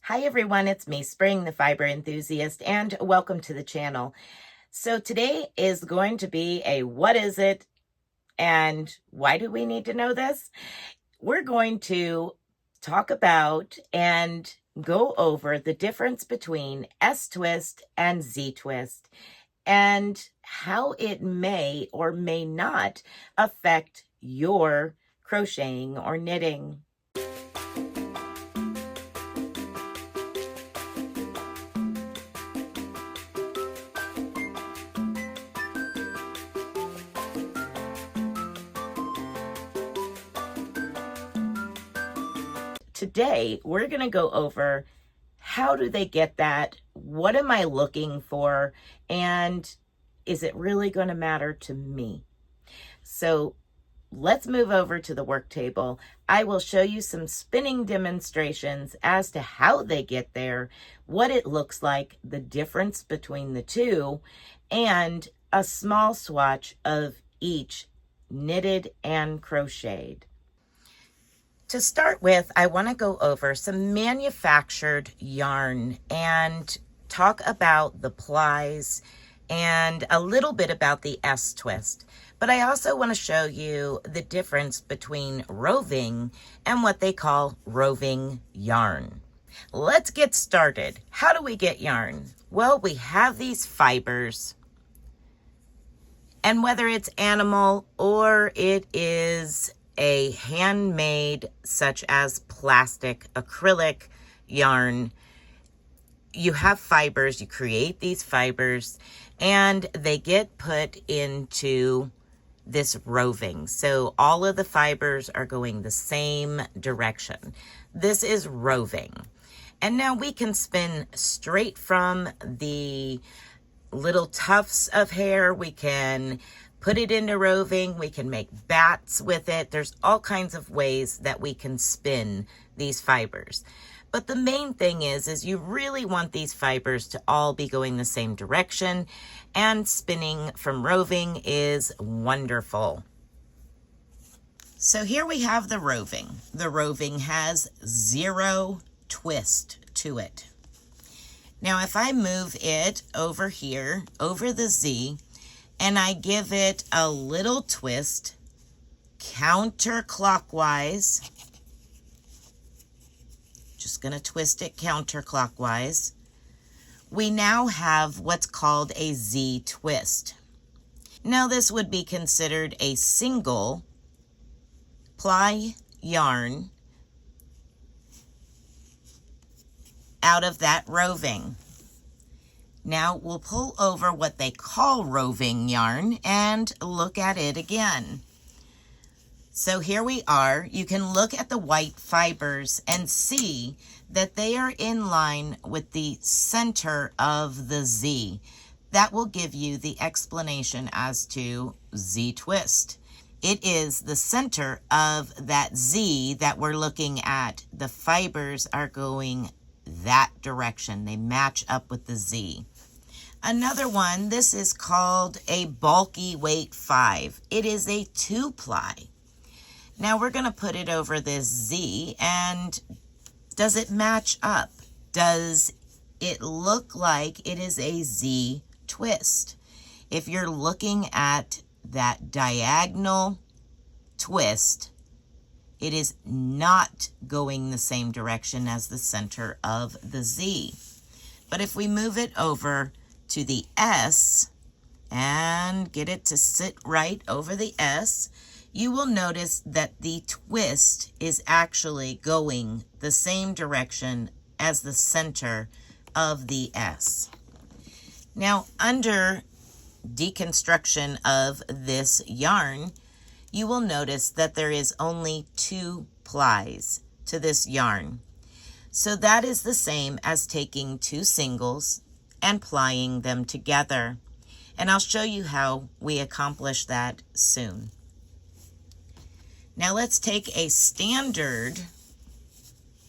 Hi everyone, it's me, Spring, the fiber enthusiast, and welcome to the channel. So today is going to be a what is it and why do we need to know this? We're going to talk about and go over the difference between S-twist and Z-twist and how it may or may not affect your crocheting or knitting. Today, we're going to go over how do they get that? What am I looking for? And is it really going to matter to me? So let's move over to the work table. I will show you some spinning demonstrations as to how they get there, what it looks like, the difference between the two, and a small swatch of each knitted and crocheted. To start with, I want to go over some manufactured yarn and talk about the plies and a little bit about the S-twist. But I also want to show you the difference between roving and what they call roving yarn. Let's get started. How do we get yarn? Well, we have these fibers, and whether it's animal or it is a handmade, such as plastic, acrylic yarn, you have fibers, you create these fibers, and they get put into this roving. So all of the fibers are going the same direction. This is roving. And now we can spin straight from the little tufts of hair. We can put it into roving. We can make bats with it. There's all kinds of ways that we can spin these fibers. But the main thing is you really want these fibers to all be going the same direction, and spinning from roving is wonderful. So here we have the roving. The roving has 0 twist to it. Now if I move it over here, over the Z, and I give it a little twist counterclockwise, just going to twist it counterclockwise, we now have what's called a Z twist. Now this would be considered a single ply yarn out of that roving. Now we'll pull over what they call roving yarn and look at it again. So here we are. You can look at the white fibers and see that they are in line with the center of the Z. That will give you the explanation as to Z twist. It is the center of that Z that we're looking at. The fibers are going that direction. They match up with the Z. Another one, this is called a bulky weight 5. It is a 2-ply. Now we're going to put it over this Z, and does it match up? Does it look like it is a Z twist? If you're looking at that diagonal twist, it is not going the same direction as the center of the Z. But if we move it over to the S and get it to sit right over the S, you will notice that the twist is actually going the same direction as the center of the S. Now, under deconstruction of this yarn, you will notice that there is only 2 plies to this yarn. So that is the same as taking 2 singles and plying them together. And I'll show you how we accomplish that soon. Now let's take a standard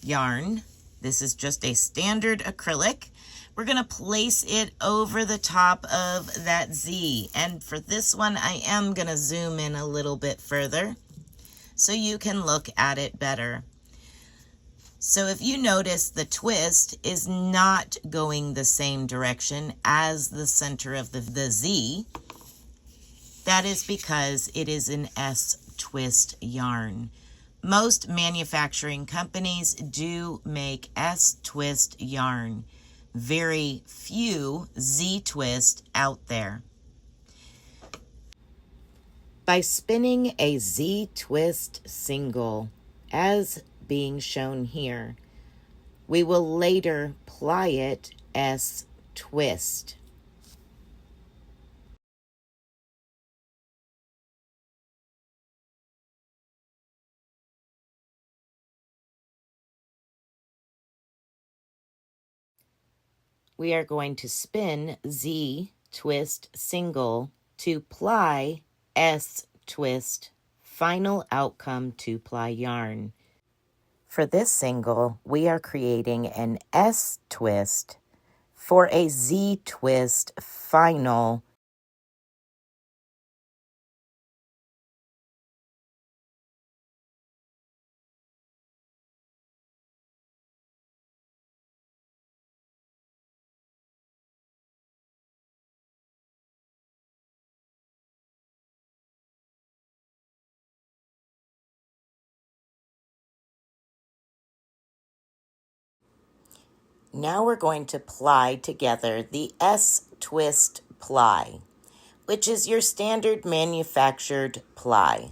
yarn. This is just a standard acrylic. We're going to place it over the top of that Z. And for this one, I am going to zoom in a little bit further so you can look at it better. So if you notice, the twist is not going the same direction as the center of the Z. That is because it is an S-twist yarn. Most manufacturing companies do make S-twist yarn. Very few Z-twist out there. By spinning a Z-twist single, as being shown here, we will later ply it S-twist. We are going to spin Z twist single to ply S twist, final outcome 2-ply yarn. For this single, we are creating an S twist for a Z twist final. Now we're going to ply together the S twist ply, which is your standard manufactured ply.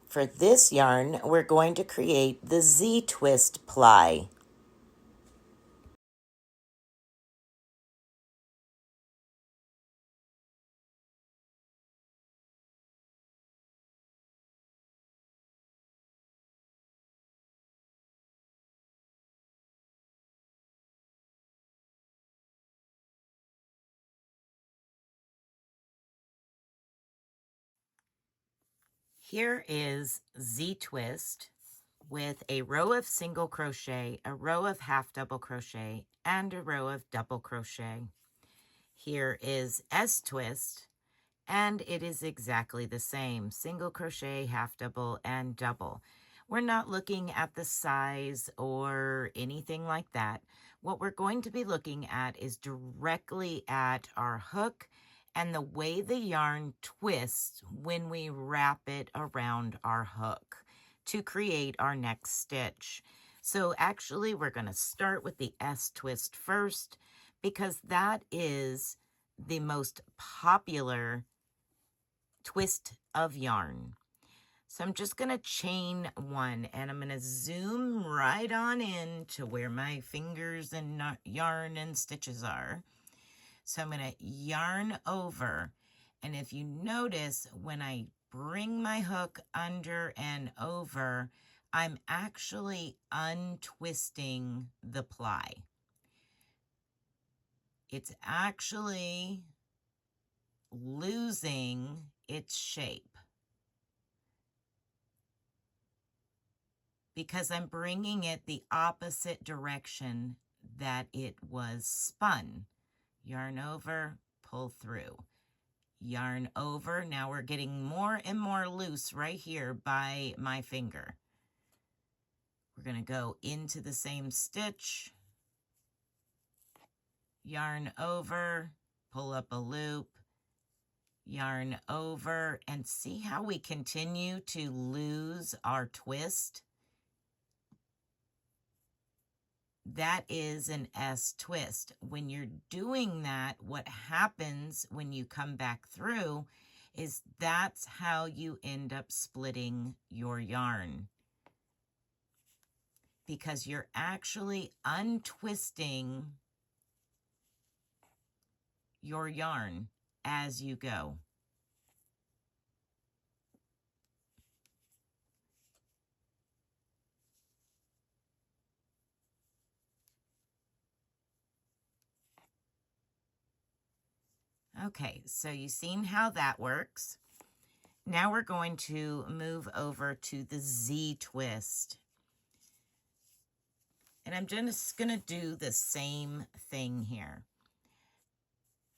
For this yarn, we're going to create the Z twist ply. Here is Z twist with a row of single crochet, a row of half double crochet, and a row of double crochet. Here is S twist, and it is exactly the same, single crochet, half double, and double. We're not looking at the size or anything like that. What we're going to be looking at is directly at our hook and the way the yarn twists when we wrap it around our hook to create our next stitch. So actually we're going to start with the S twist first because that is the most popular twist of yarn. So I'm just going to chain one and I'm going to zoom right on in to where my fingers and yarn and stitches are. So I'm going to yarn over, and if you notice, when I bring my hook under and over, I'm actually untwisting the ply. It's actually losing its shape because I'm bringing it the opposite direction that it was spun. Yarn over, pull through. Yarn over. Now we're getting more and more loose right here by my finger. We're going to go into the same stitch, yarn over, pull up a loop, yarn over, and see how we continue to lose our twist? That is an S twist. When you're doing that, what happens when you come back through is that's how you end up splitting your yarn, because you're actually untwisting your yarn as you go. Okay, so you've seen how that works. Now we're going to move over to the Z twist. And I'm just going to do the same thing here.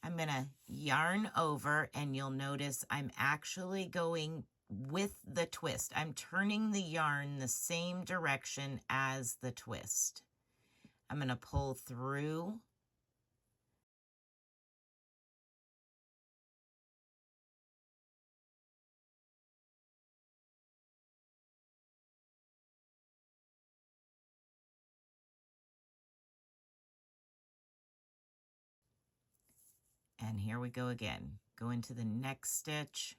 I'm going to yarn over, and you'll notice I'm actually going with the twist. I'm turning the yarn the same direction as the twist. I'm going to pull through. And here we go again. Go into the next stitch.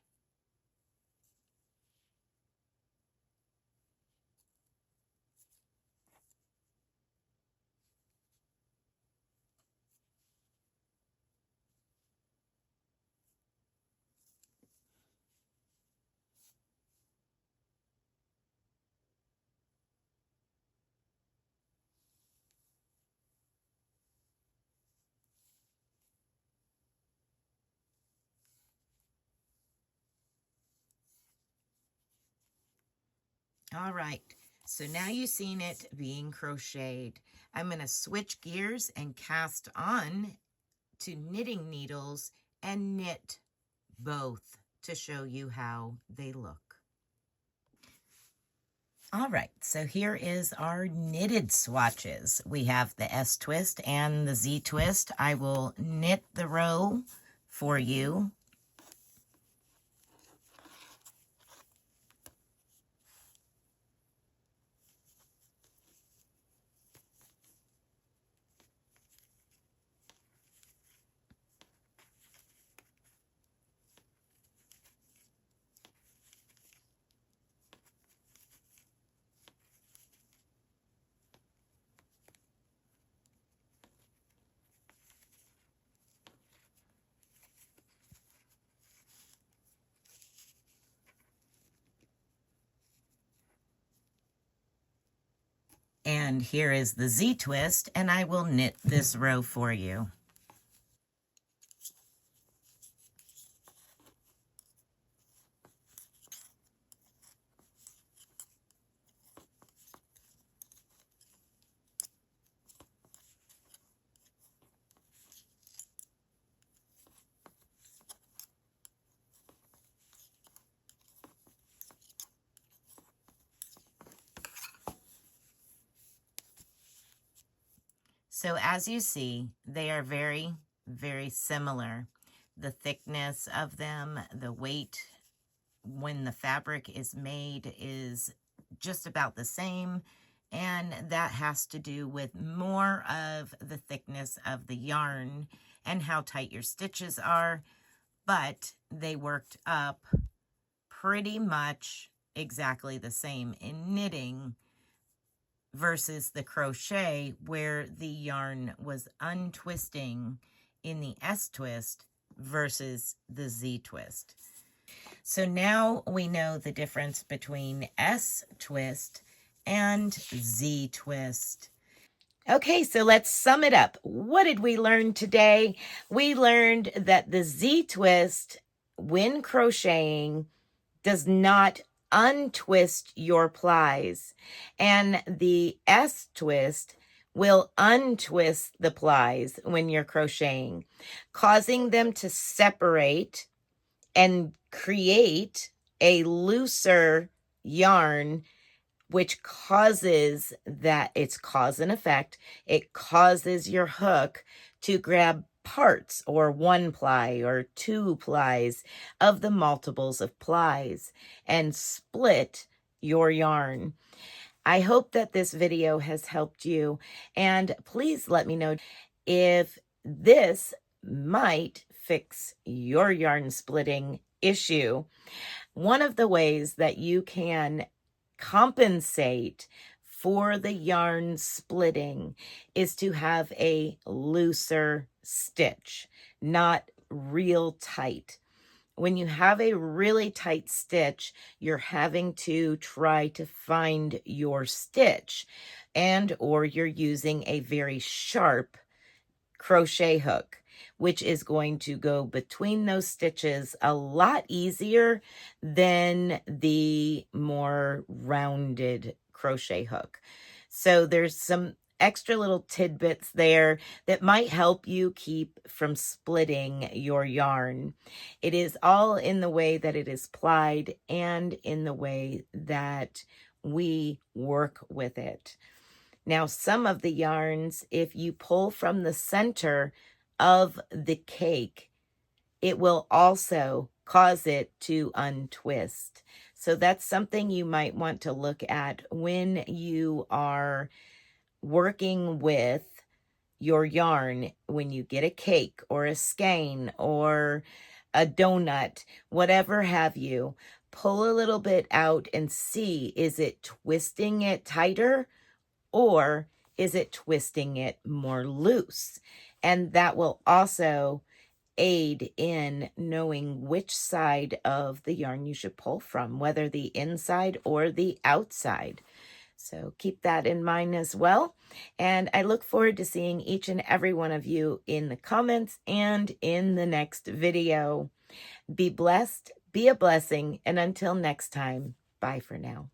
All right, so now you've seen it being crocheted. I'm going to switch gears and cast on to knitting needles and knit both to show you how they look. All right, so here is our knitted swatches. We have the S twist and the Z twist. I will knit the row for you. And here is the Z twist, and I will knit this row for you. So as you see, they are very, very similar. The thickness of them, the weight when the fabric is made is just about the same. And that has to do with more of the thickness of the yarn and how tight your stitches are. But they worked up pretty much exactly the same in knitting versus the crochet, where the yarn was untwisting in the S twist versus the Z twist. So now we know the difference between S twist and Z twist. Okay, so let's sum it up. What did we learn today? We learned that the Z twist, when crocheting, does not untwist your plies, and the S twist will untwist the plies when you're crocheting, causing them to separate and create a looser yarn, which causes that it's cause and effect. It causes your hook to grab parts or one ply or two plies of the multiples of plies and split your yarn. I hope that this video has helped you, and please let me know if this might fix your yarn splitting issue. One of the ways that you can compensate for the yarn splitting is to have a looser stitch, not real tight. When you have a really tight stitch, you're having to try to find your stitch, and or you're using a very sharp crochet hook. which is going to go between those stitches a lot easier than the more rounded crochet hook. So there's some extra little tidbits there that might help you keep from splitting your yarn. It is all in the way that it is plied and in the way that we work with it. Now, some of the yarns, if you pull from the center of the cake, it will also cause it to untwist. So that's something you might want to look at when you are working with your yarn. When you get a cake or a skein or a donut, whatever have you, pull a little bit out and see, is it twisting it tighter or is it twisting it more loose? And that will also aid in knowing which side of the yarn you should pull from, whether the inside or the outside. So keep that in mind as well. And I look forward to seeing each and every one of you in the comments and in the next video. Be blessed, be a blessing, and until next time, bye for now.